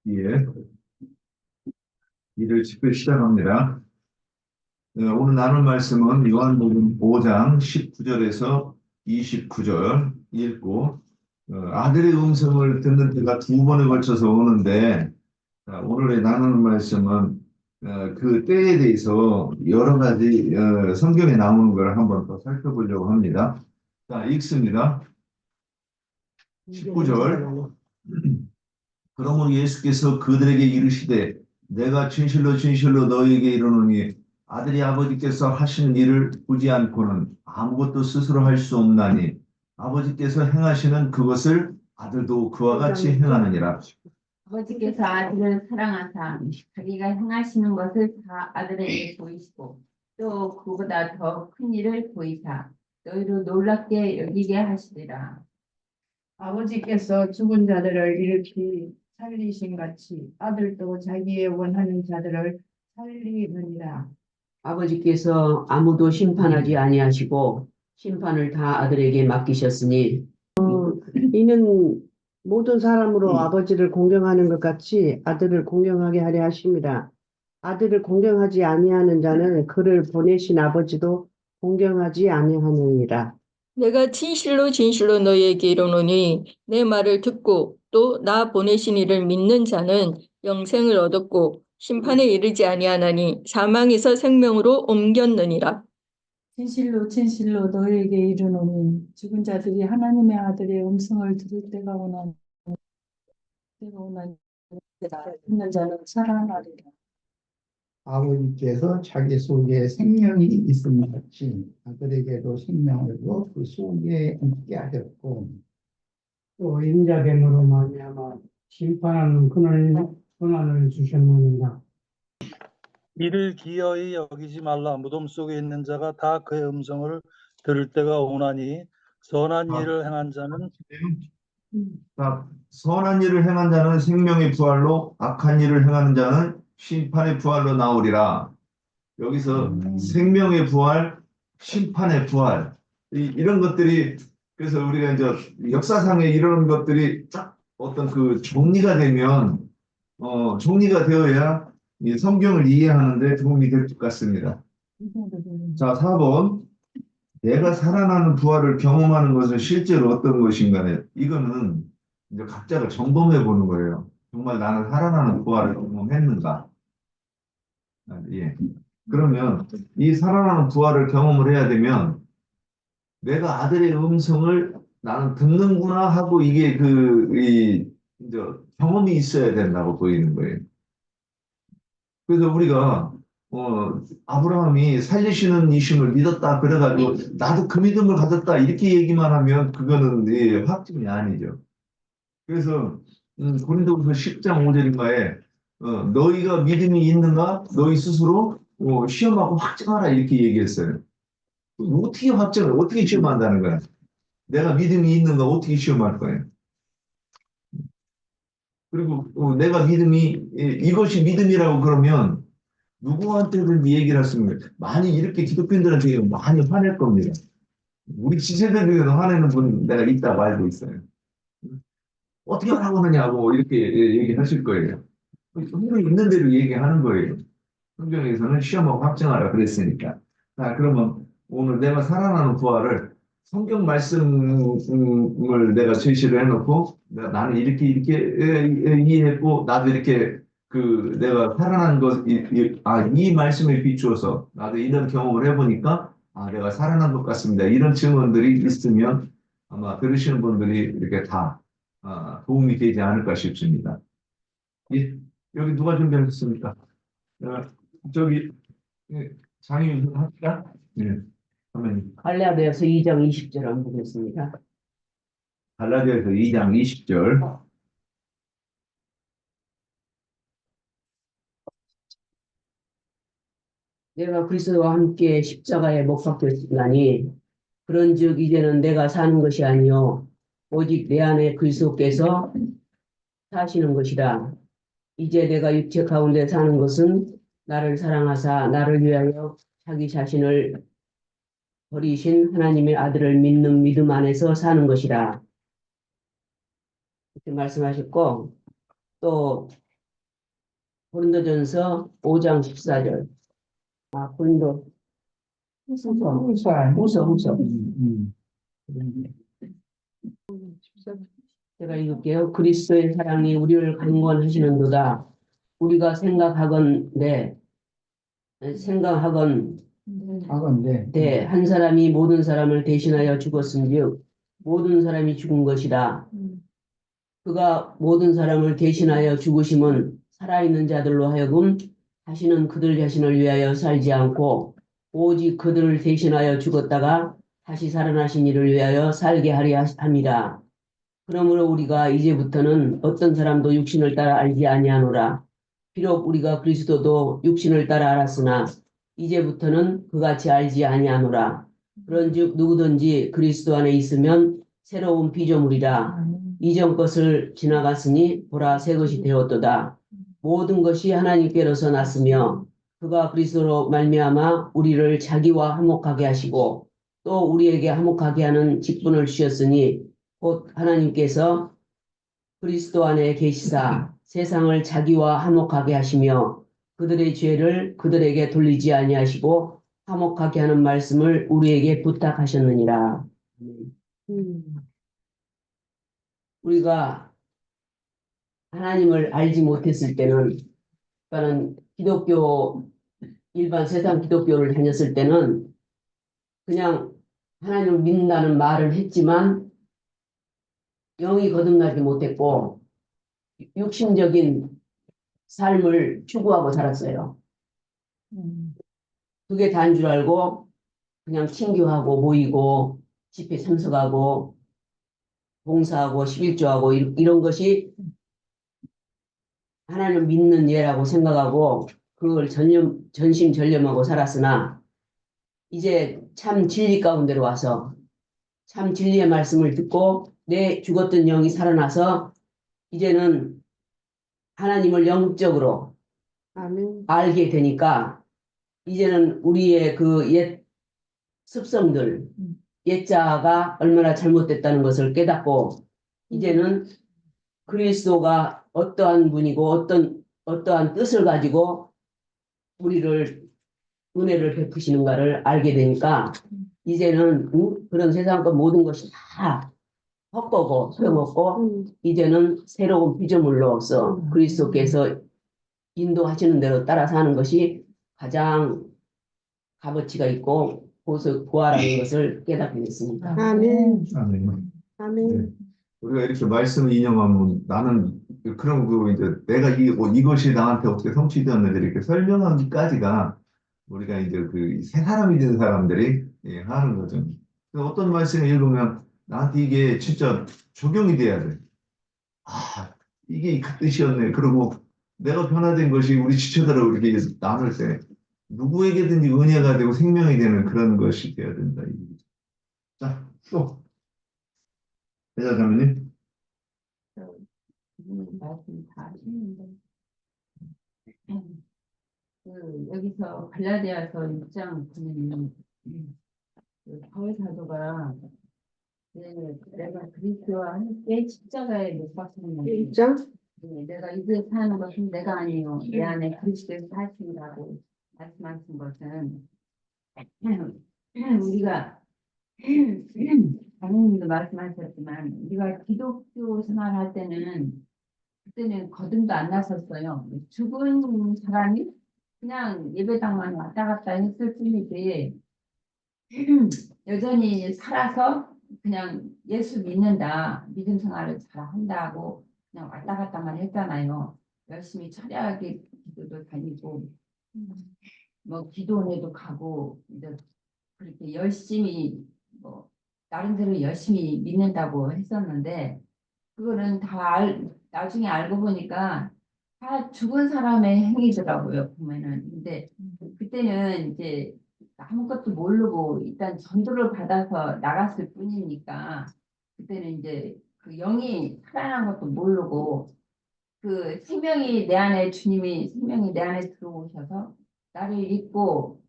예, 일을 집회 시작합니다. 오늘 나눌 말씀은 요한복음 5장 19절에서 29절 읽고 아들의 음성을 듣는 때가 두 번에 걸쳐서 오는데 오늘의 나누는 말씀은 그 때에 대해서 여러 가지 성경에 나오는 걸 한번 더 살펴보려고 합니다. 자, 읽습니다. 19절. 그러므로 예수께서 그들에게 이르시되 내가 진실로 진실로 너희에게 이르노니 아들이 아버지께서 하시는 일을 보지 않고는 아무것도 스스로 할 수 없나니 아버지께서 행하시는 그것을 아들도 그와 같이 행하느니라. 아버지께서 아들을 사랑하사 자기가 행하시는 것을 다 아들에게 보이시고 또 그보다 더 큰 일을 보이사 너희로 놀랍게 여기게 하시리라. 아버지께서 죽은 자들을 일으키 살리신 같이 아들도 자기의 원하는 자들을 살리느니라. 아버지께서 아무도 심판하지 아니하시고 심판을 다 아들에게 맡기셨으니 이는 모든 사람으로 아버지를 공경하는 것 같이 아들을 공경하게 하려 하심이라. 아들을 공경하지 아니하는 자는 그를 보내신 아버지도 공경하지 아니하느니라. 내가 진실로 진실로 너희에게 이르노니 내 말을 듣고 또 나 보내신 이를 믿는 자는 영생을 얻었고 심판에 이르지 아니하나니 사망에서 생명으로 옮겼느니라. 진실로 진실로 너희에게 이르노니 죽은 자들이 하나님의 아들의 음성을 들을 때가 오나니 듣는 자는 살아나리라. 아버지께서 자기 속에 생명이 있음 같이 아들에게도 생명을 주어 그 속에 있게 하셨고 또 인자됨으로 말미암아 심판하는 고난을 주셨느니라. 이를 기어이 여기지 말라. 무덤 속에 있는 자가 다 그의 음성을 들을 때가 오나니 선한 일을 행한 자는 선한 일을 행한 자는 생명의 부활로 악한 일을 행하는 자는 심판의 부활로 나오리라. 여기서 생명의 부활, 심판의 부활 이런 것들이 그래서 우리가 이제 역사상에 이런 것들이 딱 어떤 그 정리가 되면 정리가 되어야 이 성경을 이해하는데 도움이 될 것 같습니다. 자, 4번. 내가 살아나는 부활을 경험하는 것은 실제로 어떤 것인가요? 이거는 이제 각자가 점검해 보는 거예요. 정말 나는 살아나는 부활을 경험했는가? 예. 그러면 이 살아나는 부활을 경험을 해야 되면 내가 아들의 음성을 나는 듣는구나 하고 이게 이제 경험이 있어야 된다고 보이는 거예요. 그래서 우리가 아브라함이 살리시는 이심을 믿었다 그래가지고 나도 그 믿음을 가졌다 이렇게 얘기만 하면 그거는 확증이 아니죠. 그래서 고린도후서 10장 5절인가에 너희가 믿음이 있는가 너희 스스로 시험하고 확증하라 이렇게 얘기했어요. 어떻게 확증을 어떻게 시험한다는 거야? 내가 믿음이 있는가 어떻게 시험할 거예요? 그리고 내가 믿음이 이것이 믿음이라고 그러면 누구한테든지 얘기를 했습니다. 많이 이렇게 기독교인들한테 많이 화낼 겁니다. 우리 지세대 중에도 화내는 분 내가 있다고 알고 있어요. 어떻게 하라고 하느냐고 이렇게 얘기하실 거예요. 성경에 있는 대로 얘기하는 거예요. 성경에서는 시험하고 확증하라 그랬으니까. 자, 그러면 오늘 내가 살아나는 부활을 성경 말씀을 내가 제시를 해놓고 나는 이렇게 이해했고 나도 이렇게 내가 살아난 이 말씀에 비추어서 나도 이런 경험을 해보니까 내가 살아난 것 같습니다. 이런 증언들이 있으면 아마 들으시는 분들이 이렇게 다 도움이 되지 않을까 싶습니다. 예, 여기 누가 준비하셨습니까? 저기 장애인 합시다. 예, 화면이. 갈라디아서 2장 20절 한번 보겠습니다. 갈라디아서 2장 20절. 내가 그리스도와 함께 십자가에 못 박혔으나니 그런즉 이제는 내가 사는 것이 아니요 오직 내 안에 그리스도께서 사시는 것이라. 이제 내가 육체 가운데 사는 것은 나를 사랑하사 나를 위하여 자기 자신을 버리신 하나님의 아들을 믿는 믿음 안에서 사는 것이라. 이렇게 말씀하셨고 또 고린도전서 5장 14절. 아, 고린도 후서, 후서. 그런데 제가 읽을게요. 그리스도의 사랑이 우리를 강권하시는도다. 우리가 생각하건대 하건대 한 사람이 모든 사람을 대신하여 죽었은즉 모든 사람이 죽은 것이다. 그가 모든 사람을 대신하여 죽으심은 살아있는 자들로 하여금 다시는 그들 자신을 위하여 살지 않고 오직 그들을 대신하여 죽었다가 다시 살아나신 이를 위하여 살게 하려 함이라. 그러므로 우리가 이제부터는 어떤 사람도 육신을 따라 알지 아니하노라. 비록 우리가 그리스도도 육신을 따라 알았으나 이제부터는 그같이 알지 아니하노라. 그런즉 누구든지 그리스도 안에 있으면 새로운 피조물이라. 이전 것을 지나갔으니 보라 새 것이 되었도다. 모든 것이 하나님께로서 났으며 그가 그리스도로 말미암아 우리를 자기와 화목하게 하시고 또 우리에게 화목하게 하는 직분을 주셨으니 곧 하나님께서 그리스도 안에 계시사 세상을 자기와 화목하게 하시며 그들의 죄를 그들에게 돌리지 아니하시고 화목하게 하는 말씀을 우리에게 부탁하셨느니라. 우리가 하나님을 알지 못했을 때는, 그러니까는 일반 세상 기독교를 다녔을 때는 그냥 하나님을 믿는다는 말을 했지만 영이 거듭나지 못했고 육신적인 삶을 추구하고 살았어요. 그게 다인 줄 알고 그냥 친교하고 모이고 집회 참석하고 봉사하고 11조하고 이런 것이 하나님을 믿는 예라고 생각하고 그걸 전심전념하고 살았으나 이제 참 진리 가운데로 와서 참 진리의 말씀을 듣고 내 죽었던 영이 살아나서 이제는 하나님을 영적으로 아멘. 알게 되니까 이제는 우리의 그 옛 습성들, 옛자가 얼마나 잘못됐다는 것을 깨닫고 이제는 그리스도가 어떠한 분이고 어떠한 뜻을 가지고 우리를 은혜를 베푸시는가를 알게 되니까 이제는 그런 세상 것 모든 것이 다 헛거고 소용없고 이제는 새로운 피조물로서 그리스도께서 인도하시는 대로 따라 사는 것이 가장 값어치가 있고 고아라는 것을 깨닫게 됐습니다. 아멘. 아멘. 아멘. 우리가 이렇게 말씀을 인용하면 나는 그런 거 이제 내가 이것이 나한테 어떻게 성취되었는지 이렇게 설명하기까지가 우리가 이제 그 새 사람이 된 사람들이 하는 거죠. 그래서 어떤 말씀을 읽으면 나한테 이게 진짜 적용이 돼야 돼. 아, 이게 그 뜻이었네. 그리고 내가 변화된 것이 우리 지체들하고 이렇게 나눌 때 누구에게든지 은혜가 되고 생명이 되는 그런 것이 돼야 된다. 자, 또 대장자매님. 말씀 다 하시는데 여기서 갈라디아서 6장 보면 바울 사도가 내가 그리스도와 함께 십자가에 못 박혔는데 1장? 내가 이제 사는 것은 내가 아니요 내 안에 그리스도께서 사신다고 말씀하신 것은 우리가 장로님도 말씀하셨지만 우리가 기독교 생활할 때는 그때는 거듭도 안 났었어요. 죽은 사람이 그냥 예배당만 왔다 갔다 했을 뿐이지 여전히 살아서 그냥 예수 믿는다, 믿음 생활을 잘 한다고 그냥 왔다 갔다만 했잖아요. 열심히 철야하게 기도도 다니고 뭐 기도원에도 가고 이제 그렇게 열심히 뭐 나름대로 열심히 믿는다고 했었는데 그거는 나중에 알고 보니까 다 죽은 사람의 행위더라고요 보면은. 근데 그때는 이제 아무것도 모르고 일단 전도를 받아서 나갔을 뿐이니까 그때는 이제 그 영이 살아난 것도 모르고 그 주님이 생명이 내 안에 들어오셔서 나를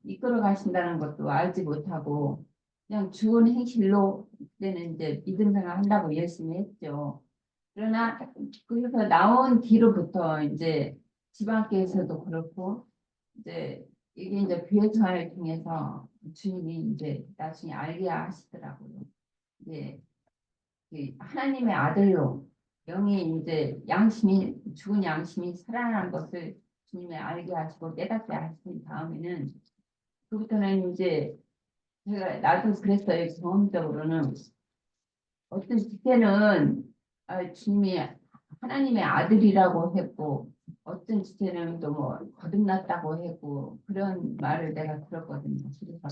이끌어 가신다는 것도 알지 못하고 그냥 죽은 행실로 그때는 이제 믿음 생활 한다고 열심히 했죠. 그러나 거기서 나온 뒤로부터 이제 지방교회에서도 그렇고 이제 이게 이제 교회 생활을 통해서 주님이 이제 나중에 알게 하시더라고요. 이제 그 하나님의 아들로 영이 이제 양심이 죽은 양심이 살아난 것을 주님이 알게 하시고 깨닫게 하신 다음에는 그부터는 이제 제가 나도 그랬어요. 경험적으로는 어떤 지체는 주님이 하나님의 아들이라고 했고 어떤 지체는 또 뭐 거듭났다고 했고 그런 말을 내가 들었거든요. 그래서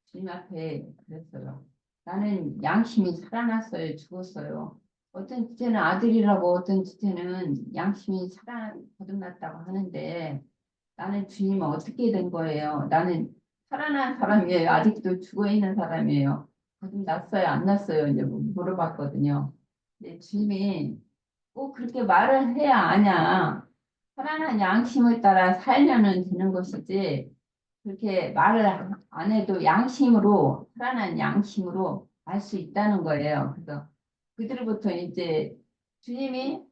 주님 앞에 그랬어요. 나는 양심이 살아났어요. 죽었어요. 어떤 지체는 아들이라고 어떤 지체는 양심이 거듭났다고 하는데 나는 주님은 어떻게 된 거예요? 나는 살아난 사람이에요. 아직도 죽어 있는 사람이에요. 거듭났어요? 안 났어요? 이제 물어봤거든요. 근데 주님이 꼭 그렇게 말을 해야 아냐. 살아난 양심을 따라 살려는 되는 것이지 그렇게 말을 안 해도 양심으로 살아난 양심으로 알 수 있다는 거예요. 그래서 그들부터 이제 주님이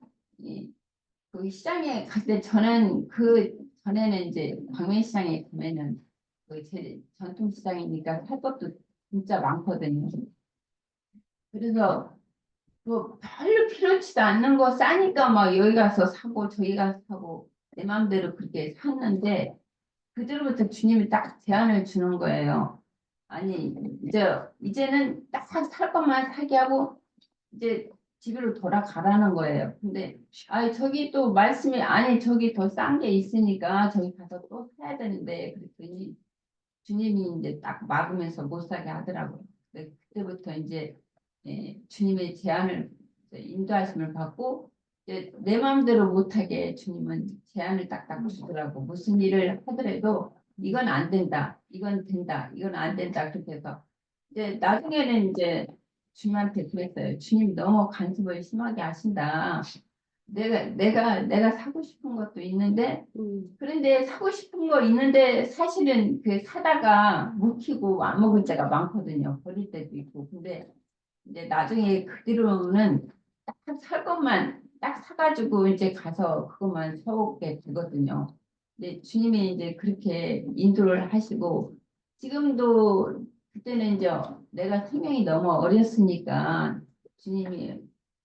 그 시장에 갈 때 저는 그 전에는 이제 광명시장에 가면은 그 제 전통시장이니까 살 것도 진짜 많거든요. 그래서 뭐 별로 필요치도 않는 거 싸니까 막 여기 가서 사고 저기 가서 사고 내 마음대로 그렇게 샀는데 그들부터 주님이 딱 제안을 주는 거예요. 아니 이제는 딱 살 것만 사게 하고 이제 집으로 돌아가라는 거예요. 근데 저기 또 말씀이 아니 저기 더 싼 게 있으니까 저기 가서 또 사야 되는데 그랬더니 주님이 이제 딱 막으면서 못 사게 하더라고요. 그때부터 이제 주님의 제안을 인도하심을 받고 이제 내 마음대로 못하게 주님은 제안을 딱딱 주더라고. 무슨 일을 하더라도 이건 안 된다, 이건 된다, 이건 안 된다 그렇게 해서 이제 나중에는 이제 주님한테 그랬어요. 주님 너무 간섭을 심하게 하신다. 내가 사고 싶은 것도 있는데 그런데 사고 싶은 거 있는데 사실은 그 사다가 묵히고 안 먹을 때가 많거든요. 버릴 때도 있고. 근데 이제 나중에 그 뒤로는 딱 살 것만 딱 사가지고 이제 가서 그것만 사오게 되거든요. 근데 주님이 이제 그렇게 인도를 하시고 지금도 그때는 이제 내가 생명이 너무 어렸으니까 주님이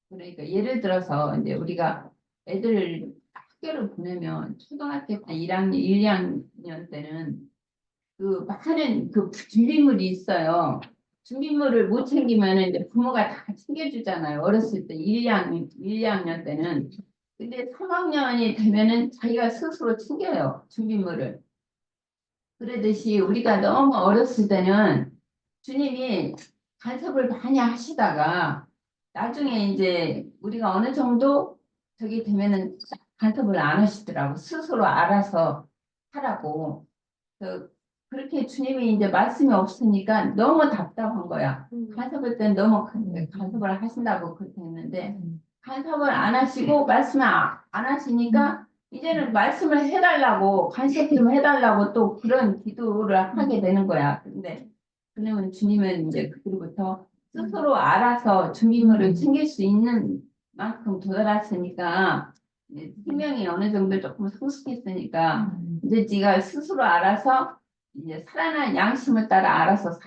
그러니까 예를 들어서 이제 우리가 애들을 학교를 보내면 초등학교 때 1학년, 1학년 때는 그 하는 그 준비물이 있어요. 준비물을 못 챙기면 이제 부모가 다 챙겨주잖아요. 어렸을 때 1학년, 2학년 때는. 근데 3학년이 되면은 자기가 스스로 챙겨요. 준비물을. 그러듯이 우리가 너무 어렸을 때는 주님이 간섭을 많이 하시다가 나중에 이제 우리가 어느 정도 저기 되면은 간섭을 안 하시더라고. 스스로 알아서 하라고. 그렇게 주님이 이제 말씀이 없으니까 너무 답답한 거야. 간섭할 땐 너무 간섭을 하신다고 그렇게 했는데 간섭을 안 하시고 말씀을 안 하시니까 이제는 말씀을 해달라고 간섭 좀 해달라고 또 그런 기도를 하게 되는 거야. 근데 그러면 주님은 이제 그때부터 스스로 알아서 준비물을 챙길 수 있는 만큼 도달했으니까 이제 생명이 어느 정도 조금 성숙했으니까 이제 네가 스스로 알아서 이제 살아난 양심을 따라 알아서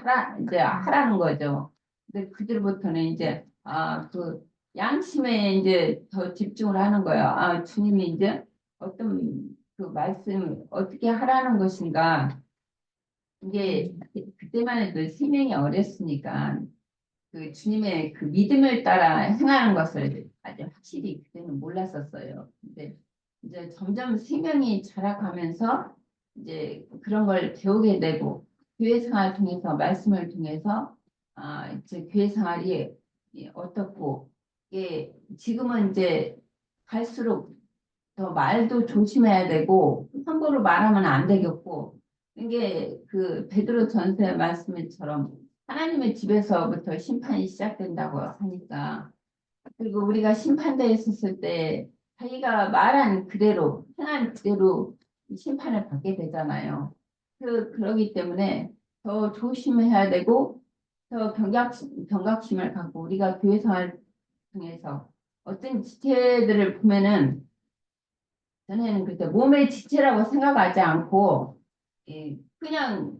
이제 하라는 거죠. 근데 그들부터는 이제 그 양심에 이제 더 집중을 하는 거예요. 주님이 이제 어떤 그 말씀 어떻게 하라는 것인가. 이게 그때만 해도 생명이 어렸으니까 그 주님의 그 믿음을 따라 행하는 것을 아주 확실히 그때는 몰랐었어요. 근데 이제 점점 생명이 자라가면서 이제 그런 걸 배우게 되고 교회 생활을 통해서 말씀을 통해서 이제 교회 생활이 어떻고 이게 지금은 이제 갈수록 더 말도 조심해야 되고 함부로 말하면 안 되겠고 이게 그 베드로 전서 말씀처럼 하나님의 집에서부터 심판이 시작된다고 하니까 그리고 우리가 심판대에 있었을 때 자기가 말한 그대로 행한 그대로 심판을 받게 되잖아요. 그러기 때문에 더 조심해야 되고 더 경각심을 갖고 우리가 교회 생활을 통해서 어떤 지체들을 보면은 전에는 그때 몸의 지체라고 생각하지 않고 그냥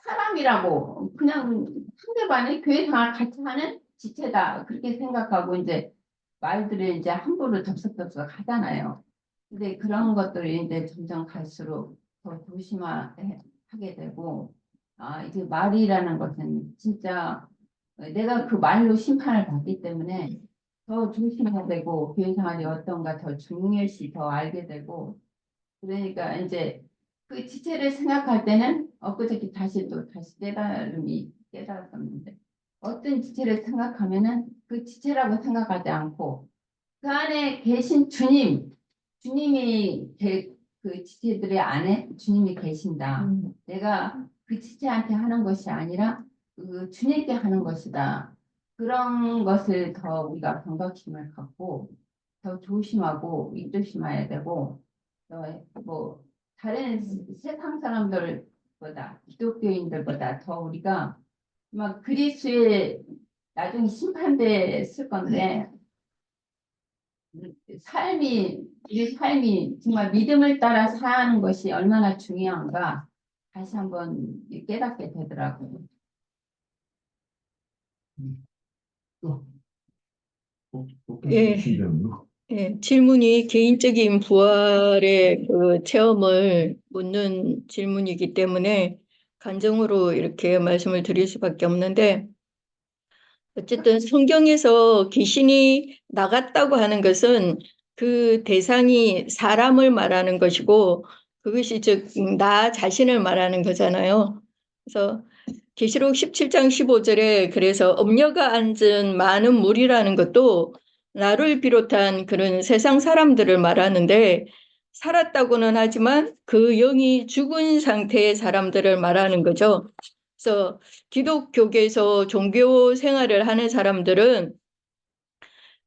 사람이라고 그냥 상대방의 교회생활 같이 하는 지체다 그렇게 생각하고 이제 말들을 이제 함부로 덥석덥석 하잖아요. 근데 그런 것들이 이제 점점 갈수록 더 조심하게 되고 이제 말이라는 것은 진짜 내가 그 말로 심판을 받기 때문에 더 조심해야 되고 교회 생활이 어떤가 더 중요시 더 알게 되고 그러니까 이제 그 지체를 생각할 때는 엊그저께 다시 깨달았었는데 어떤 지체를 생각하면은 그 지체라고 생각하지 않고 그 안에 계신 주님이 그 지체들의 안에 주님이 계신다. 내가 그 지체한테 하는 것이 아니라 그 주님께 하는 것이다. 그런 것을 더 우리가 경각심을 갖고 더 조심하고 위조심해야 되고 뭐 다른 세상 사람들보다 기독교인들보다 더 우리가 막 그리스도의 나중에 심판대 쓸 건데 우리 삶이 정말 믿음을 따라 사는 것이 얼마나 중요한가 다시 한번 깨닫게 되더라고요. 예. 질문이 개인적인 부활의 그 체험을 묻는 질문이기 때문에 간증으로 이렇게 말씀을 드릴 수밖에 없는데 어쨌든 성경에서 귀신이 나갔다고 하는 것은 그 대상이 사람을 말하는 것이고 그것이 즉 나 자신을 말하는 거잖아요. 그래서 계시록 17장 15절에 그래서 엄녀가 앉은 많은 무리라는 것도 나를 비롯한 그런 세상 사람들을 말하는데 살았다고는 하지만 그 영이 죽은 상태의 사람들을 말하는 거죠. 그래서 기독교계에서 종교 생활을 하는 사람들은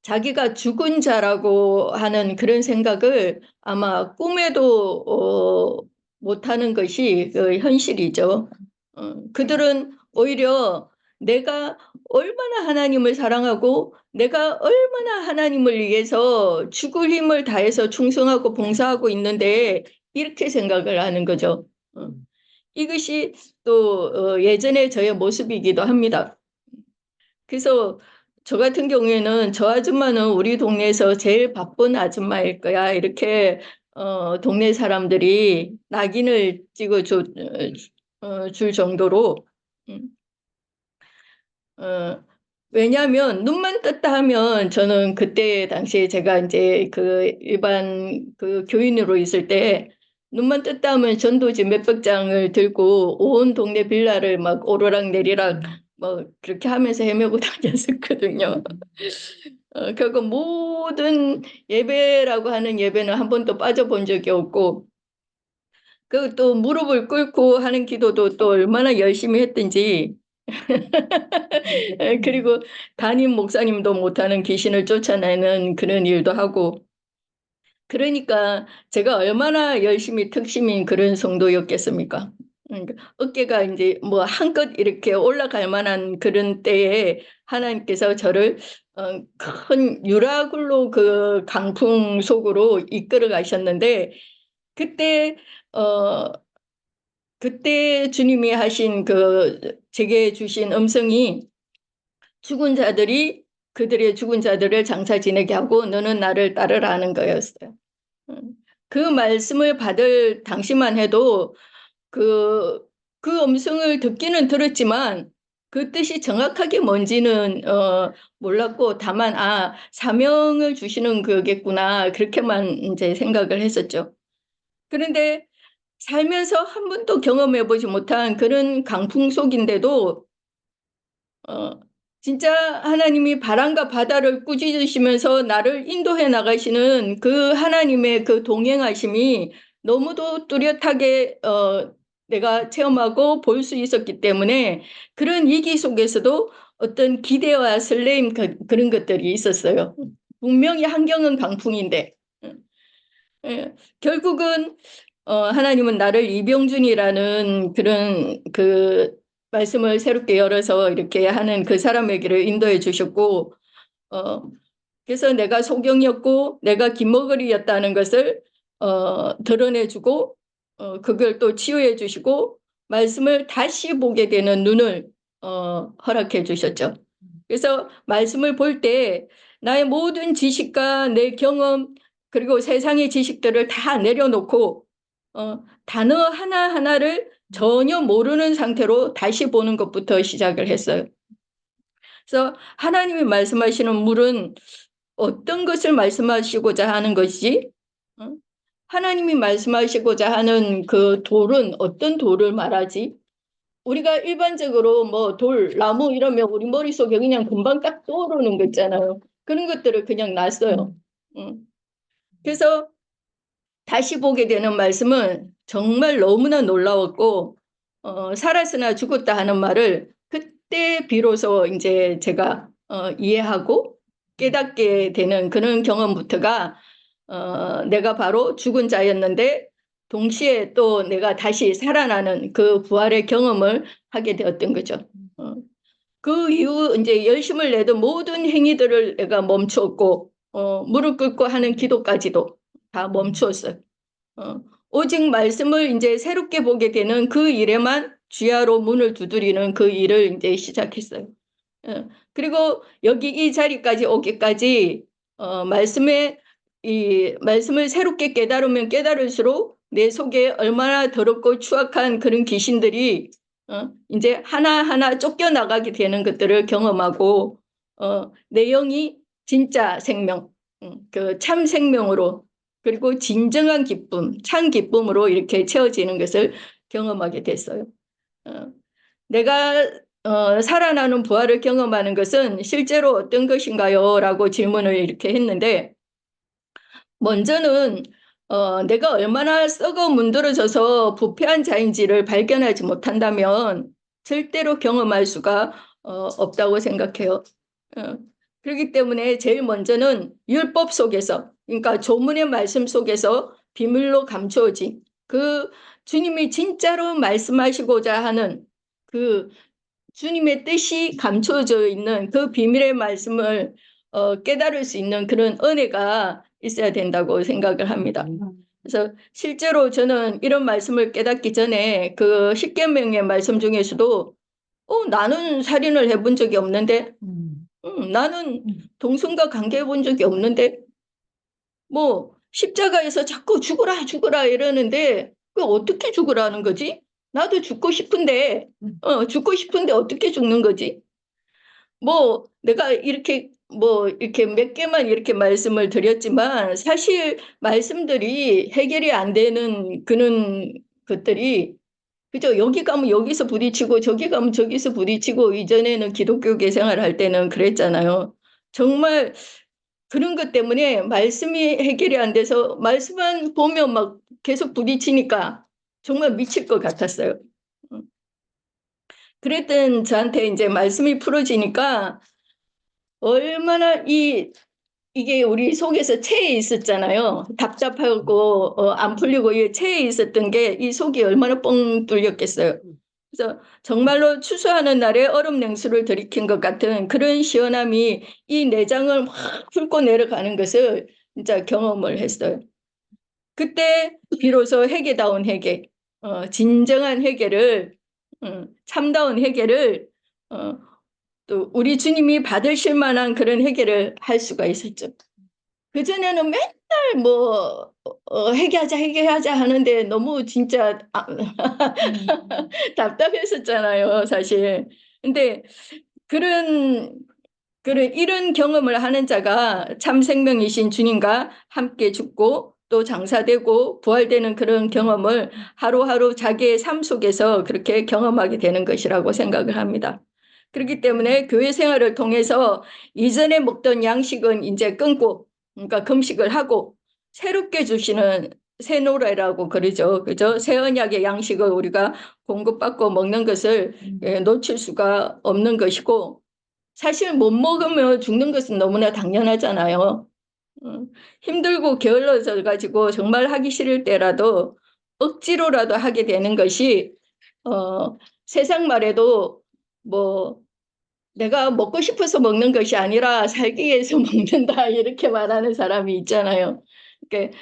자기가 죽은 자라고 하는 그런 생각을 아마 꿈에도 못하는 것이 현실이죠. 그들은 오히려 내가 얼마나 하나님을 사랑하고 내가 얼마나 하나님을 위해서 죽을 힘을 다해서 충성하고 봉사하고 있는데 이렇게 생각을 하는 거죠. 이것이 또 예전의 저의 모습이기도 합니다. 그래서 저 같은 경우에는 저 아줌마는 우리 동네에서 제일 바쁜 아줌마일 거야. 이렇게 동네 사람들이 낙인을 찍어줄 정도로 왜냐하면 눈만 떴다 하면 저는 그때 당시에 제가 이제 그 일반 그 교인으로 있을 때 눈만 떴다 하면 전도지 몇백 장을 들고 온 동네 빌라를 막 오르락 내리락 뭐 그렇게 하면서 헤매고 다녔었거든요. 결국 모든 예배라고 하는 예배는 한 번도 빠져본 적이 없고 그 또 무릎을 꿇고 하는 기도도 또 얼마나 열심히 했든지 그리고 담임 목사님도 못하는 귀신을 쫓아내는 그런 일도 하고 그러니까 제가 얼마나 열심히 특심인 그런 성도였겠습니까? 어깨가 이제 뭐 한껏 이렇게 올라갈 만한 그런 때에 하나님께서 저를 큰 유라굴로 그 강풍 속으로 이끌어 가셨는데 그때 그때 주님이 하신 제게 주신 음성이 죽은 자들이 그들의 죽은 자들을 장사 지내게 하고 너는 나를 따르라는 거였어요. 그 말씀을 받을 당시만 해도 그 음성을 듣기는 들었지만 그 뜻이 정확하게 뭔지는 몰랐고 다만 사명을 주시는 거겠구나 그렇게만 이제 생각을 했었죠. 그런데 살면서 한 번도 경험해 보지 못한 그런 강풍 속인데도 진짜 하나님이 바람과 바다를 꾸짖으시면서 나를 인도해 나가시는 그 하나님의 그 동행하심이 너무도 뚜렷하게 내가 체험하고 볼 수 있었기 때문에 그런 위기 속에서도 어떤 기대와 설레임 그런 것들이 있었어요. 분명히 환경은 강풍인데 결국은 하나님은 나를 이병준이라는 그런 그 말씀을 새롭게 열어서 이렇게 하는 그 사람에게를 인도해 주셨고 그래서 내가 소경이었고 내가 김머거리였다는 것을 드러내주고 그걸 또 치유해 주시고 말씀을 다시 보게 되는 눈을 허락해 주셨죠. 그래서 말씀을 볼 때 나의 모든 지식과 내 경험 그리고 세상의 지식들을 다 내려놓고 단어 하나하나를 전혀 모르는 상태로 다시 보는 것부터 시작을 했어요. 그래서 하나님이 말씀하시는 물은 어떤 것을 말씀하시고자 하는 것이지? 하나님이 말씀하시고자 하는 그 돌은 어떤 돌을 말하지? 우리가 일반적으로 뭐 돌, 나무 이러면 우리 머릿속에 그냥 금방 딱 떠오르는 거 있잖아요. 그런 것들을 그냥 놨어요. 그래서 다시 보게 되는 말씀은 정말 너무나 놀라웠고 살았으나 죽었다 하는 말을 그때 비로소 이제 제가 이해하고 깨닫게 되는 그런 경험부터가 내가 바로 죽은 자였는데 동시에 또 내가 다시 살아나는 그 부활의 경험을 하게 되었던 거죠. 그 이후 이제 열심을 내던 모든 행위들을 내가 멈추었고 무릎 꿇고 하는 기도까지도 다 멈추었어요. 오직 말씀을 이제 새롭게 보게 되는 그 일에만 주야로 문을 두드리는 그 일을 이제 시작했어요. 그리고 여기 이 자리까지 오기까지 말씀을 새롭게 깨달으면 깨달을수록 내 속에 얼마나 더럽고 추악한 그런 귀신들이 이제 하나하나 쫓겨나가게 되는 것들을 경험하고 내 영이 진짜 생명, 그 참 생명으로 그리고 진정한 기쁨, 참 기쁨으로 이렇게 채워지는 것을 경험하게 됐어요. 내가 살아나는 부활을 경험하는 것은 실제로 어떤 것인가요? 라고 질문을 이렇게 했는데 먼저는 내가 얼마나 썩어 문드러져서 부패한 자인지를 발견하지 못한다면 절대로 경험할 수가 없다고 생각해요. 그렇기 때문에 제일 먼저는 율법 속에서, 그러니까 조문의 말씀 속에서 비밀로 감추어진 그 주님이 진짜로 말씀하시고자 하는 그 주님의 뜻이 감춰져 있는 그 비밀의 말씀을 깨달을 수 있는 그런 은혜가 있어야 된다고 생각을 합니다. 그래서 실제로 저는 이런 말씀을 깨닫기 전에 그 십계명의 말씀 중에서도 나는 살인을 해본 적이 없는데 나는 동성과 관계해 본 적이 없는데 뭐 십자가에서 자꾸 죽어라 죽어라 이러는데 그 어떻게 죽으라는 거지? 나도 죽고 싶은데 죽고 싶은데 어떻게 죽는 거지? 뭐 내가 이렇게 몇 개만 이렇게 말씀을 드렸지만 사실 말씀들이 해결이 안 되는 그런 것들이 그죠? 여기 가면 여기서 부딪히고 저기 가면 저기서 부딪히고 이전에는 기독교 생활을 할 때는 그랬잖아요. 정말 그런 것 때문에 말씀이 해결이 안 돼서 말씀만 보면 막 계속 부딪히니까 정말 미칠 것 같았어요. 그랬던 저한테 이제 말씀이 풀어지니까 얼마나 이게 우리 속에서 체에 있었잖아요. 답답하고 안 풀리고 이 체에 있었던 게 이 속이 얼마나 뻥 뚫렸겠어요. 그래서 정말로 추수하는 날에 얼음 냉수를 들이킨 것 같은 그런 시원함이 이 내장을 막 훑고 내려가는 것을 진짜 경험을 했어요. 그때 비로소 회개다운 회개, 진정한 회개를, 참다운 회개를 또 우리 주님이 받으실 만한 그런 회개를 할 수가 있었죠. 그전에는 맨날 뭐 회개하자 하는데 너무 진짜 답답했었잖아요, 사실. 근데 이런 경험을 하는 자가 참 생명이신 주님과 함께 죽고 또 장사되고 부활되는 그런 경험을 하루하루 자기의 삶 속에서 그렇게 경험하게 되는 것이라고 생각을 합니다. 그렇기 때문에 교회 생활을 통해서 이전에 먹던 양식은 이제 끊고, 그러니까 금식을 하고 새롭게 주시는 새 노래라고 그러죠. 그죠? 새 언약의 양식을 우리가 공급받고 먹는 것을 놓칠 수가 없는 것이고 사실 못 먹으면 죽는 것은 너무나 당연하잖아요. 힘들고 게을러져 가지고 정말 하기 싫을 때라도 억지로라도 하게 되는 것이 세상 말에도 뭐 내가 먹고 싶어서 먹는 것이 아니라 살기 위해서 먹는다 이렇게 말하는 사람이 있잖아요. 그러니까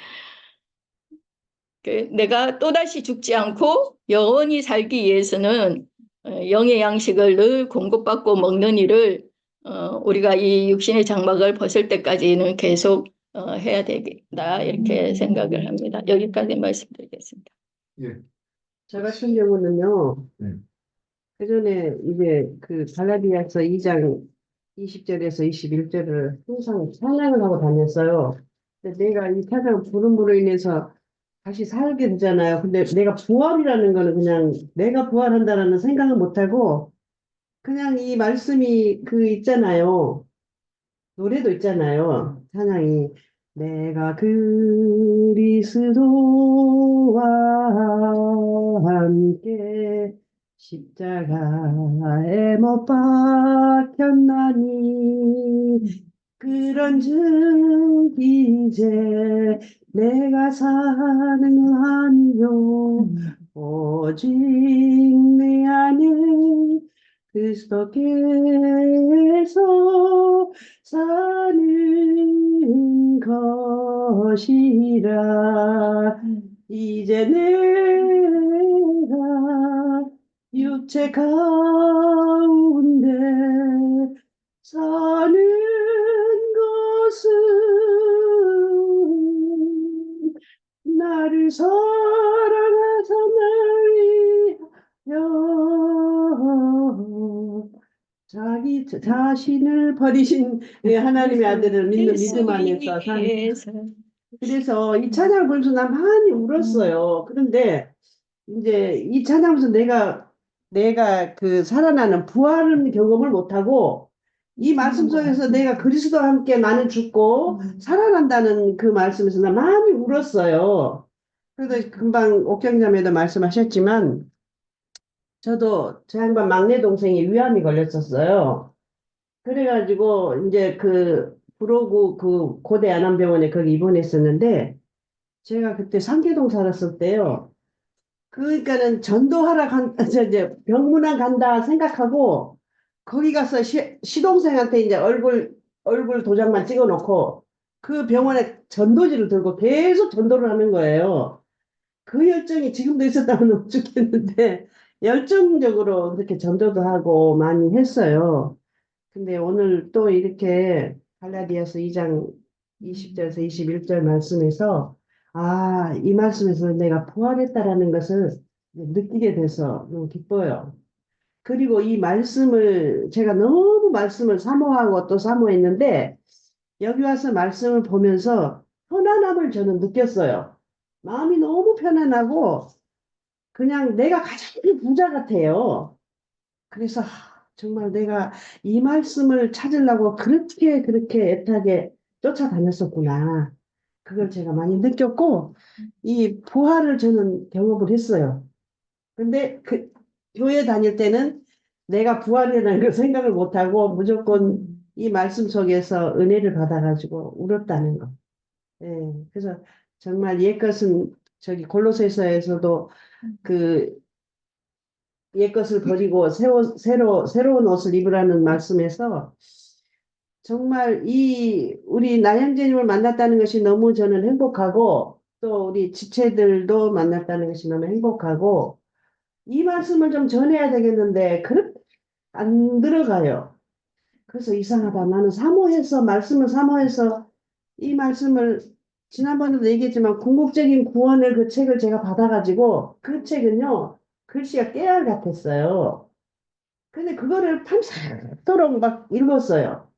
내가 또다시 죽지 않고 영원히 살기 위해서는 영의 양식을 늘 공급받고 먹는 일을 우리가 이 육신의 장막을 벗을 때까지는 계속 해야 되겠다 이렇게 생각을 합니다. 여기까지 말씀드리겠습니다. 예. 저 같은 경우는요, 그 전에 이제 그 갈라디아서 2장 20절에서 21절을 항상 찬양을 하고 다녔어요. 근데 내가 이 찬양 부름으로 인해서 다시 살게 되잖아요. 근데 내가 부활이라는 거는 그냥 내가 부활한다라는 생각을 못하고 그냥 이 말씀이 그 있잖아요. 노래도 있잖아요. 찬양이 내가 그리스도와 함께 십자가에 못 박혔나니 그런즉 이제 내가 사는 건 아니요 오직 내 안에 그리스도께서 사는 것이라 이제 내가 육체 가운데 사는 것은 나를 사랑하사 날 위하여 자기 자신을 버리신 하나님의 아들을 믿는 믿음 안에서 산 그래서 이 찬양을 보면서 난 많이 울었어요. 그런데 이제 이 찬양에서 내가 그 살아나는 부활을 경험을 못하고 이 말씀 속에서 내가 그리스도와 함께 나는 죽고 살아난다는 그 말씀에서 난 많이 울었어요. 그래서 금방 옥경자매도 말씀하셨지만 저도 제 양반 막내 동생이 위암이 걸렸었어요. 그래가지고 이제 그 부로구 그 고대 안암병원에 거기 입원했었는데 제가 그때 상계동 살았을 때요. 그러니까는 전도하러 이제 병문안 간다 생각하고 거기 가서 시동생한테 이제 얼굴 도장만 찍어놓고 그 병원에 전도지를 들고 계속 전도를 하는 거예요. 그 열정이 지금도 있었다면 너무 좋겠는데 열정적으로 그렇게 전도도 하고 많이 했어요. 근데 오늘 또 이렇게 갈라디아서 2장 20절에서 21절 말씀에서 이 말씀에서 내가 부활했다라는 것을 느끼게 돼서 너무 기뻐요. 그리고 이 말씀을 제가 너무 말씀을 사모하고 또 사모했는데 여기 와서 말씀을 보면서 편안함을 저는 느꼈어요. 마음이 너무 편안하고 그냥 내가 가장 큰 부자 같아요. 그래서 정말 내가 이 말씀을 찾으려고 그렇게 애타게 쫓아다녔었구나. 그걸 제가 많이 느꼈고 이 부활을 저는 경험을 했어요. 근데 그 교회 다닐 때는 내가 부활이라는 걸 생각을 못하고 무조건 이 말씀 속에서 은혜를 받아가지고 울었다는 거. 예, 그래서 정말 옛것은 저기 골로새서에서도 그 옛것을 버리고 새로운 옷을 입으라는 말씀에서 정말 우리 나영재님을 만났다는 것이 너무 저는 행복하고 또 우리 지체들도 만났다는 것이 너무 행복하고 이 말씀을 좀 전해야 되겠는데 그렇게 안 들어가요. 그래서 이상하다. 나는 말씀을 사모해서 이 말씀을 지난번에도 얘기했지만 궁극적인 구원을 그 책을 제가 받아가지고 그 책은요 글씨가 깨알 같았어요. 근데 그거를 밤새도록 막 읽었어요.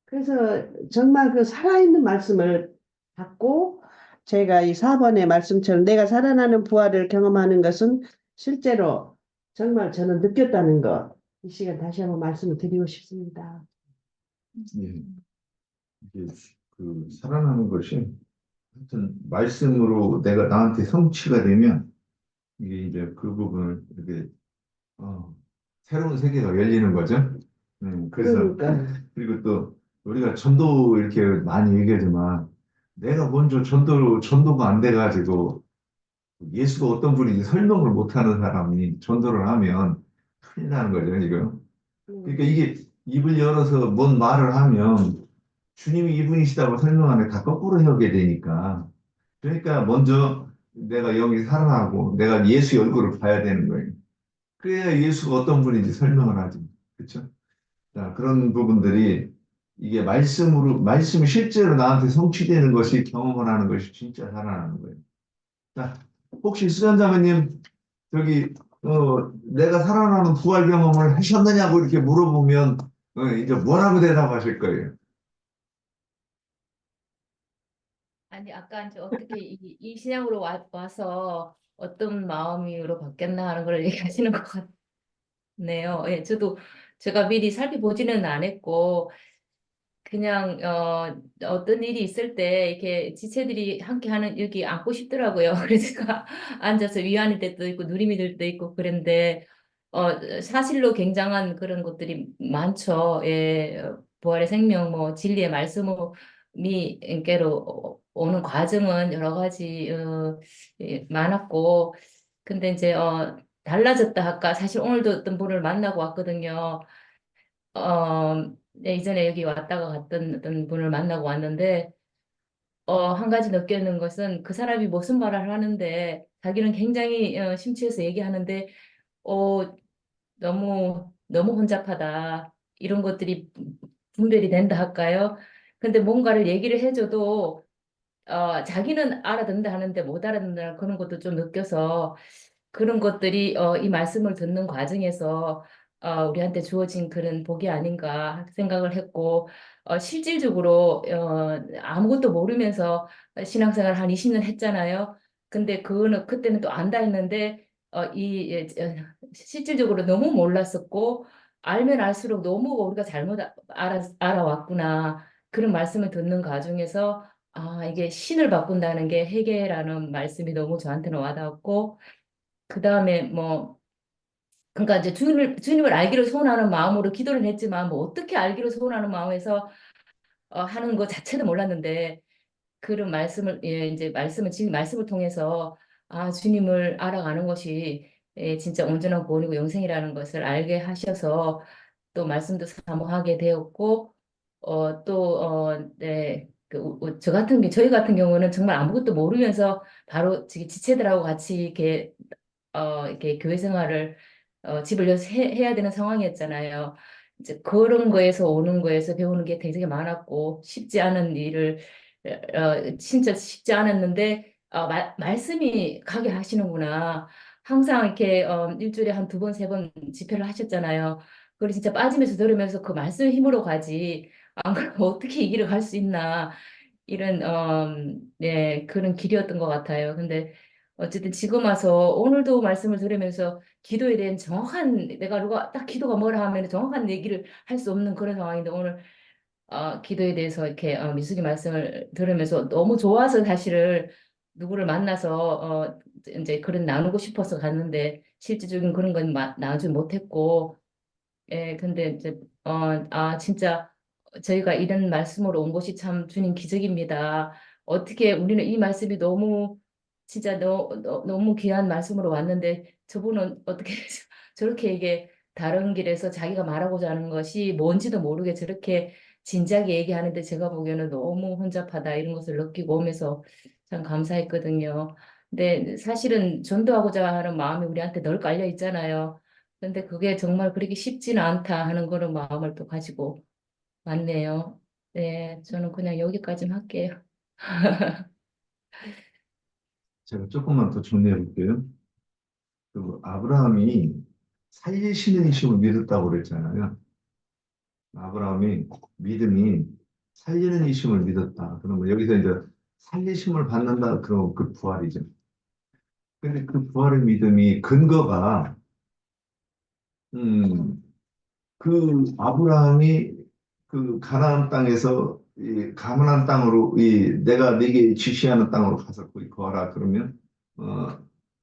그래서 정말 그 살아있는 말씀을 받고 제가 이 4번의 말씀처럼 내가 살아나는 부활을 경험하는 것은 실제로 정말 저는 느꼈다는 것. 이 시간 다시 한번 말씀을 드리고 싶습니다. 예. 이게 그 살아나는 것이 하여튼 말씀으로 내가 나한테 성취가 되면 이게 이제 그 부분을 이렇게 새로운 세계가 열리는 거죠. 그래서 그러니까 그리고 또 우리가 전도 이렇게 많이 얘기하지만 내가 먼저 전도가 안 돼가지고 예수가 어떤 분인지 설명을 못하는 사람이 전도를 하면 큰일 나는 거죠, 지금. 그러니까 이게 입을 열어서 뭔 말을 하면 주님이 이분이시다고 설명하면 다 거꾸로 하게 되니까. 그러니까 먼저 내가 영이 살아나고 내가 예수의 얼굴을 봐야 되는 거예요. 그래야 예수가 어떤 분인지 설명을 하지. 그렇죠? 자, 그런 부분들이 이게 말씀이 실제로 나한테 성취되는 것이 경험을 하는 것이 진짜 살아나는 거예요. 자, 혹시 수잔자매님, 저기, 내가 살아나는 부활 경험을 하셨느냐고 이렇게 물어보면, 이제 뭐라고 대답하실 거예요? 아니, 아까 이제 어떻게 이 신앙으로 와서 어떤 마음으로 바뀌었나 하는 걸 얘기하시는 것 같네요. 예, 저도 제가 미리 살펴보지는 않았고, 그냥 어떤 일이 있을 때 이렇게 지체들이 함께 하는 여기 앉고 싶더라고요. 그래서 제가 앉아서 위안이 될 때도 있고 누림이 될 때도 있고 그런데 사실로 굉장한 그런 것들이 많죠. 예, 부활의 생명, 뭐 진리의 말씀이 께로 오는 과정은 여러 가지 예, 많았고, 근데 이제 달라졌다 할까? 사실 오늘도 어떤 분을 만나고 왔거든요. 네, 이전에 여기 왔다가 갔던 어떤 분을 만나고 왔는데, 한 가지 느끼는 것은 그 사람이 무슨 말을 하는데, 자기는 굉장히 심취해서 얘기하는데, 어, 너무 혼잡하다. 이런 것들이 분별이 된다 할까요? 근데 뭔가를 얘기를 해줘도, 자기는 알아듣는다 하는데 못 알아듣는다 그런 것도 좀 느껴서, 그런 것들이 이 말씀을 듣는 과정에서 우리한테 주어진 그런 복이 아닌가 생각을 했고 실질적으로 아무것도 모르면서 신앙생활 한 20년 했잖아요. 근데 그때는 또 안다 했는데 실질적으로 너무 몰랐었고 알면 알수록 너무 우리가 잘못 알아왔구나. 그런 말씀을 듣는 과정에서 이게 신을 바꾼다는 게 회개라는 말씀이 너무 저한테는 와닿았고 그 다음에 뭐, 그러니까 이제 주님을 알기를 소원하는 마음으로 기도를 했지만, 뭐, 어떻게 알기를 소원하는 마음에서 하는 것 자체도 몰랐는데, 그런 말씀을, 예, 이제 지금 말씀을 통해서, 주님을 알아가는 것이, 예, 진짜 온전한 구원이고 영생이라는 것을 알게 하셔서, 또 말씀도 사모하게 되었고, 네, 저희 같은 경우는 정말 아무것도 모르면서 바로 지체들하고 같이 이렇게 교회 생활을 집을 여서 해야 되는 상황이었잖아요. 이제 그런 거에서 오는 거에서 배우는 게 되게 많았고 쉽지 않은 일을 진짜 쉽지 않았는데 말씀이 가게 하시는구나. 항상 이렇게 일주일에 한 두 번, 세 번 집회를 하셨잖아요. 그걸 진짜 빠지면서 들으면서 그 말씀 힘으로 가지. 안 그러면 어떻게 이 길을 갈 수 있나. 이런 네, 그런 길이었던 것 같아요. 근데 어쨌든 지금 와서 오늘도 말씀을 들으면서 기도에 대한 정확한 내가 누가 딱 기도가 뭐라 하면 정확한 얘기를 할 수 없는 그런 상황인데 오늘 기도에 대해서 이렇게 미숙이 말씀을 들으면서 너무 좋아서 사실을 누구를 만나서 이제 그런 나누고 싶어서 갔는데 실질적인 그런 건 나누지 못했고 예 근데 이제 진짜 저희가 이런 말씀으로 온 것이 참 주님 기적입니다. 어떻게 우리는 이 말씀이 너무 진짜 너무 귀한 말씀으로 왔는데 저분은 어떻게 저렇게 이게 다른 길에서 자기가 말하고자 하는 것이 뭔지도 모르게 저렇게 진지하게 얘기하는데 제가 보기에는 너무 혼잡하다 이런 것을 느끼고 오면서 참 감사했거든요. 근데 사실은 전도하고자 하는 마음이 우리한테 늘 깔려 있잖아요. 근데 그게 정말 그렇게 쉽지는 않다 하는 그런 마음을 또 가지고 왔네요. 네, 저는 그냥 여기까지만 할게요. 제가 조금만 더 정리해 볼게요. 그 아브라함이 살리시는 이심을 믿었다고 그랬잖아요. 아브라함이 믿음이 살리는 이심을 믿었다. 그러면 여기서 이제 살리심을 받는다. 그런 그 부활이죠. 근데 그 부활의 믿음이 근거가 음, 그 아브라함이 그 가나안 땅에서 이 가나안 땅으로 이 내가 네게 지시하는 땅으로 가서 거기 거하라 그러면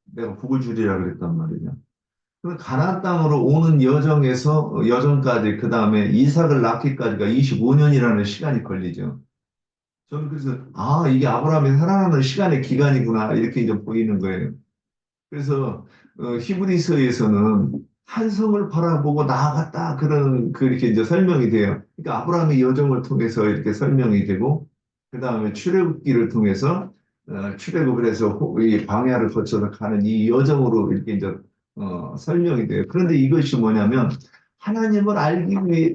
내가 복을 주리라 그랬단 말이죠. 그 가나안 땅으로 오는 여정에서 여정까지 그 다음에 이삭을 낳기까지가 25년이라는 시간이 걸리죠. 저는 그래서 이게 아브라함이 살아나는 시간의 기간이구나 이렇게 이제 보이는 거예요. 그래서 히브리서에서는 한 성을 바라보고 나아갔다 그런 그렇게 이제 설명이 돼요. 그러니까 아브라함의 여정을 통해서 이렇게 설명이 되고 그 다음에 출애굽기를 통해서 출애굽을 해서 이 광야를 거쳐서 가는 이 여정으로 이렇게 이제 설명이 돼요. 그런데 이것이 뭐냐면 하나님을 알기 위해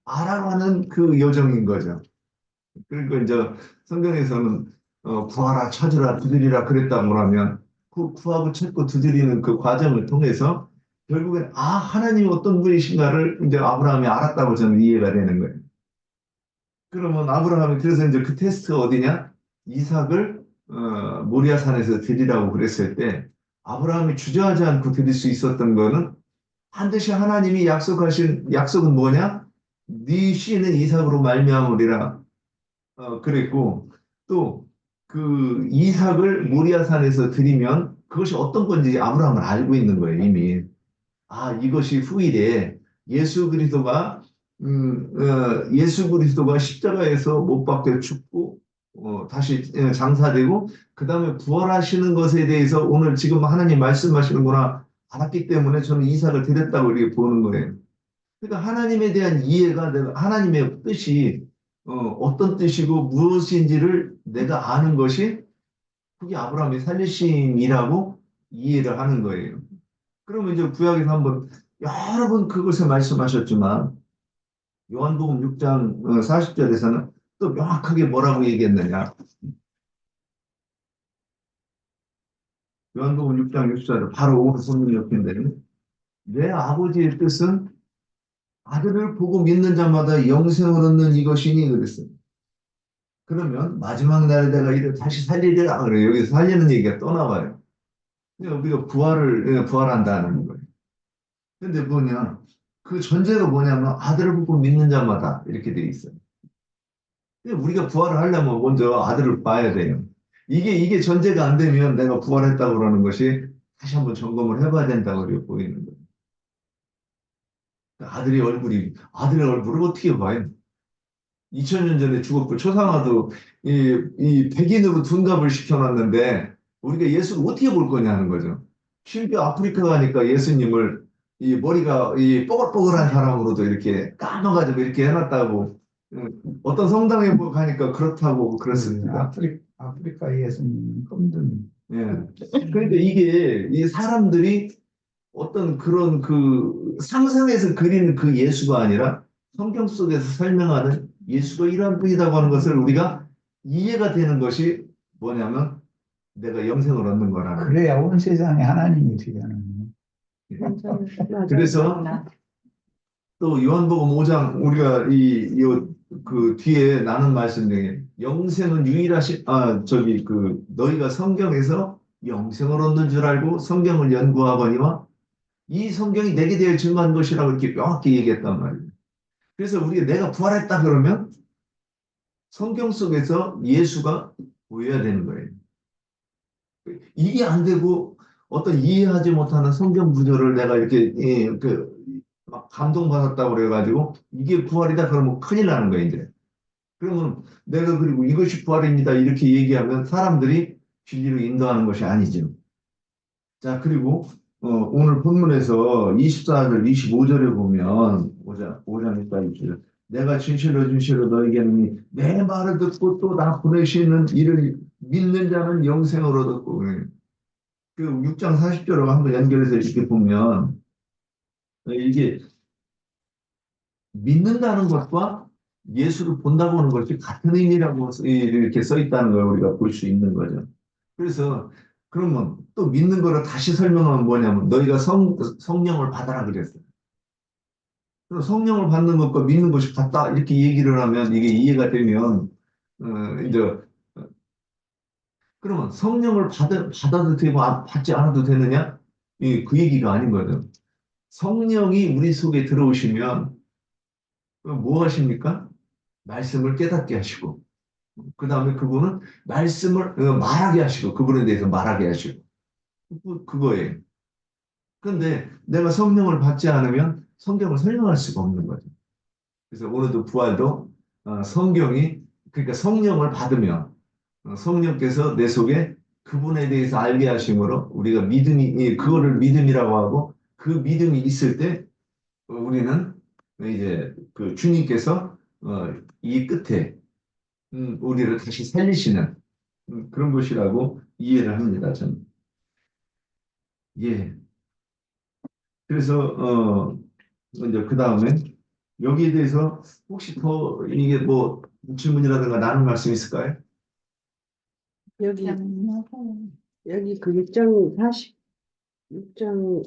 알아가는 그 여정인 거죠. 그리고 이제 성경에서는 구하라, 찾으라, 두드리라 그랬다고 하면 그 구하고 찾고 두드리는 그 과정을 통해서 결국엔 하나님이 어떤 분이신가를 이제 아브라함이 알았다고 저는 이해가 되는 거예요. 그러면 아브라함이 그래서 이제 그 테스트가 어디냐? 이삭을 모리아산에서 드리라고 그랬을 때 아브라함이 주저하지 않고 드릴 수 있었던 거는 반드시 하나님이 약속하신 약속은 뭐냐? 네 씨는 이삭으로 말미암으리라 그랬고 또 그 이삭을 모리아산에서 드리면 그것이 어떤 건지 아브라함은 알고 있는 거예요 이미. 이것이 후일에 예수 그리스도가 예수 그리스도가 십자가에서 못 박혀 죽고 다시 장사되고 그 다음에 부활하시는 것에 대해서 오늘 지금 하나님 말씀하시는구나 알았기 때문에 저는 이삭을 드렸다고 이렇게 보는 거예요. 그러니까 하나님에 대한 이해가 내가 하나님의 뜻이 어떤 뜻이고 무엇인지를 내가 아는 것이 그게 아브라함의 살리심이라고 이해를 하는 거예요. 그러면 이제 구약에서 한번 여러 번 그것을 말씀하셨지만 요한복음 6장 40절에서는 또 명확하게 뭐라고 얘기했느냐. 요한복음 6장 60절에 바로 오늘 본문 옆인데 내 아버지의 뜻은 아들을 보고 믿는 자마다 영생을 얻는 이것이니 그랬어요. 그러면 마지막 날에 내가 이를 다시 살리리라 그래요. 여기서 살리는 얘기가 또 나와요. 우리가 부활한다는 거예요. 근데 뭐냐? 그 전제가 뭐냐면 아들을 보고 믿는 자마다 이렇게 돼 있어요. 근데 우리가 부활을 하려면 먼저 아들을 봐야 돼요. 이게 전제가 안 되면 내가 부활했다고 그러는 것이 다시 한번 점검을 해봐야 된다고 그렇게 보이는 거예요. 아들의 얼굴을 어떻게 봐요? 2000년 전에 죽었고 초상화도 이 백인으로 둔갑을 시켜놨는데 우리가 예수를 어떻게 볼 거냐는 거죠. 심지어 아프리카 가니까 예수님을 이 머리가 이 뽀글뽀글한 사람으로도 이렇게 감아가지고 이렇게 해놨다고 어떤 성당에 가니까 그렇다고 그랬습니다. 아프리카 예수님 검든. 예. 그러니까 이게 이 사람들이 어떤 그런 그 상상해서 그리는 그 예수가 아니라 성경 속에서 설명하는 예수가 이러한 분이라고 하는 것을 우리가 이해가 되는 것이 뭐냐면 내가 영생을 얻는 거라는 그래야 온 세상에 하나님이 되잖아요. 그래서 또 요한복음 5장 우리가 그 뒤에 나눈 말씀 중에 영생은 유일하신 너희가 성경에서 영생을 얻는 줄 알고 성경을 연구하거니와 이 성경이 내게 대해 증거한 것이라고 이렇게 명확히 얘기했단 말이에요. 그래서 내가 부활했다 그러면 성경 속에서 예수가 보여야 되는 거예요. 이게 안 되고 어떤 이해하지 못하는 성경 구절을 내가 이렇게 막 감동받았다고 그래가지고 이게 부활이다 그러면 큰일 나는 거예요 이제. 그러면 내가 그리고 이것이 부활입니다 이렇게 얘기하면 사람들이 진리로 인도하는 것이 아니죠. 자 그리고 오늘 본문에서 24절 25절에 보면 5장 24절 내가 진실로 진실로 너에게는 내 말을 듣고 또 나 보내시는 이를 믿는 자는 영생을 얻었고 그 6장 40절하고 한번 연결해서 이렇게 보면 이게 믿는다는 것과 예수를 본다고 하는 것이 같은 의미라고 이렇게 써 있다는 걸 우리가 볼 수 있는 거죠. 그래서 그러면 또 믿는 거를 다시 설명하면 뭐냐면 너희가 성령을 받아라 그랬어요. 그럼 성령을 받는 것과 믿는 것이 같다 이렇게 얘기를 하면 이게 이해가 되면 이제 그러면 성령을 받아도 되고 받지 않아도 되느냐? 그 얘기가 아닌 거죠. 성령이 우리 속에 들어오시면 뭐 하십니까? 말씀을 깨닫게 하시고 그 다음에 그분은 말씀을 말하게 하시고 그분에 대해서 말하게 하시고 그거예요. 그런데 내가 성령을 받지 않으면 성경을 설명할 수가 없는 거죠. 그래서 오늘도 부활도 성경이 그러니까 성령을 받으면 성령께서 내 속에 그분에 대해서 알게 하심으로 우리가 그거를 믿음이라고 하고 그 믿음이 있을 때 우리는 이제 그 주님께서 이 끝에 우리를 다시 살리시는 그런 것이라고 이해를 합니다, 저는. 예. 그래서 이제 그 다음에 여기에 대해서 혹시 더 이게 뭐 질문이라든가 나눌 말씀 있을까요? 여기 그 6장 6장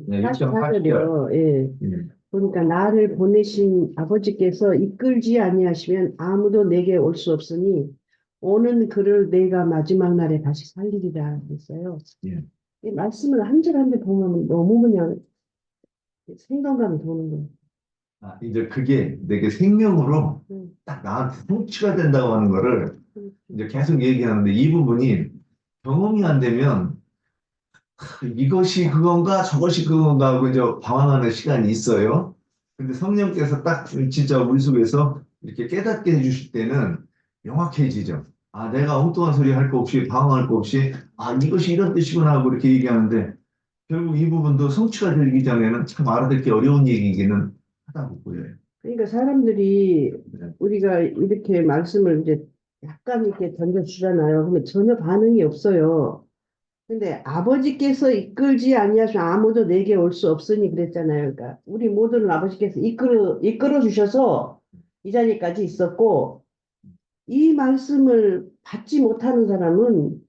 네, 6장 44절이요. 예. 예. 보니까 나를 보내신 아버지께서 이끌지 아니하시면 아무도 내게 올 수 없으니 오는 그를 내가 마지막 날에 다시 살리리라 했어요. 예. 이 말씀을 한 절 한 절 보면 너무 그냥 생동감이 도는 거예요. 아, 이제 그게 내게 생명으로 딱 나한테 성취가 된다고 하는 거를 이제 계속 얘기하는데 이 부분이 경험이 안 되면 이것이 그건가 저것이 그건가 하고 이제 방황하는 시간이 있어요. 근데 성령께서 딱 진짜 우리 속에서 이렇게 깨닫게 해주실 때는 명확해지죠. 아, 내가 엉뚱한 소리 할 거 없이 방황할 거 없이 아, 이것이 이런 뜻이구나 하고 이렇게 얘기하는데 결국 이 부분도 성취가 되기 전에는 참 알아듣기 어려운 얘기이기는 하다고 보여요. 그러니까 사람들이 네. 우리가 이렇게 말씀을 이제 약간 이렇게 던져주잖아요. 그러면 전혀 반응이 없어요. 근데 아버지께서 이끌지 아니하시면 아무도 내게 올 수 없으니 그랬잖아요. 그러니까 우리 모두는 아버지께서 이끌어 주셔서 이 자리까지 있었고 이 말씀을 받지 못하는 사람은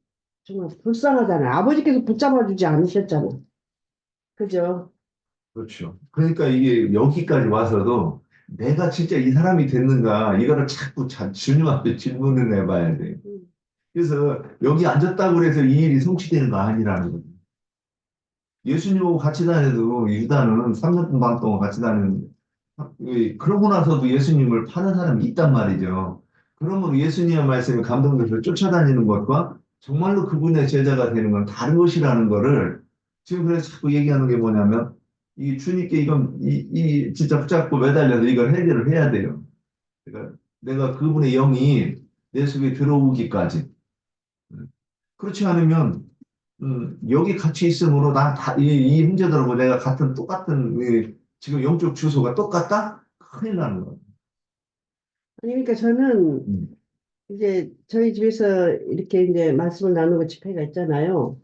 정말 불쌍하잖아요. 아버지께서 붙잡아 주지 않으셨잖아요. 그죠? 그렇죠. 그러니까 이게 여기까지 와서도 내가 진짜 이 사람이 됐는가 이거를 자꾸 주님 앞에 질문을 해봐야 돼요. 그래서 여기 앉았다고 해서 이 일이 성취되는 거 아니라는 거죠. 예수님하고 같이 다녀도 유다는 3년 반 동안 같이 다녔는데 그러고 나서도 예수님을 파는 사람이 있단 말이죠. 그러므로 예수님의 말씀에 감동돼서 쫓아다니는 것과 정말로 그분의 제자가 되는 건 다른 것이라는 거를 지금 그래서 자꾸 얘기하는 게 뭐냐면 이 주님께 이건 이 진짜 붙잡고 매달려서 이걸 해결을 해야 돼요. 그러니까 내가 그분의 영이 내 속에 들어오기까지. 그렇지 않으면 여기 같이 있으므로 이 형제들하고 내가 똑같은 지금 영적 주소가 똑같다? 큰일 나는 거예요. 아니, 그러니까 저는 음, 이제 저희 집에서 이렇게 이제 말씀을 나누고 집회가 있잖아요.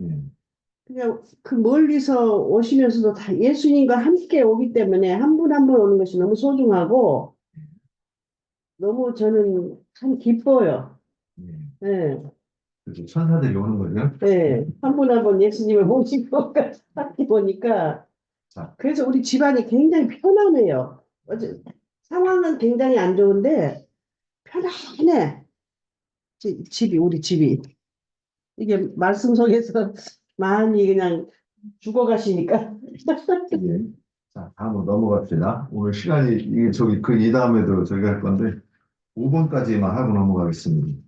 그냥 그 멀리서 오시면서도 다 예수님과 함께 오기 때문에 한 분 한 분 오는 것이 너무 소중하고 너무 저는 참 기뻐요. 예, 그렇죠. 천사들이 오는 거죠. 예. 한 분 한 분 예수님을 모시고 함께 보니까 자, 그래서 우리 집안이 굉장히 편안해요. 상황은 굉장히 안 좋은데 편안해. 우리 집이. 이게 말씀 속에서 많이 그냥 죽어가시니까. 예. 자, 다음으로 넘어갑시다. 오늘 시간이, 이 다음에도 저희가 할 건데, 5번까지만 하고 넘어가겠습니다.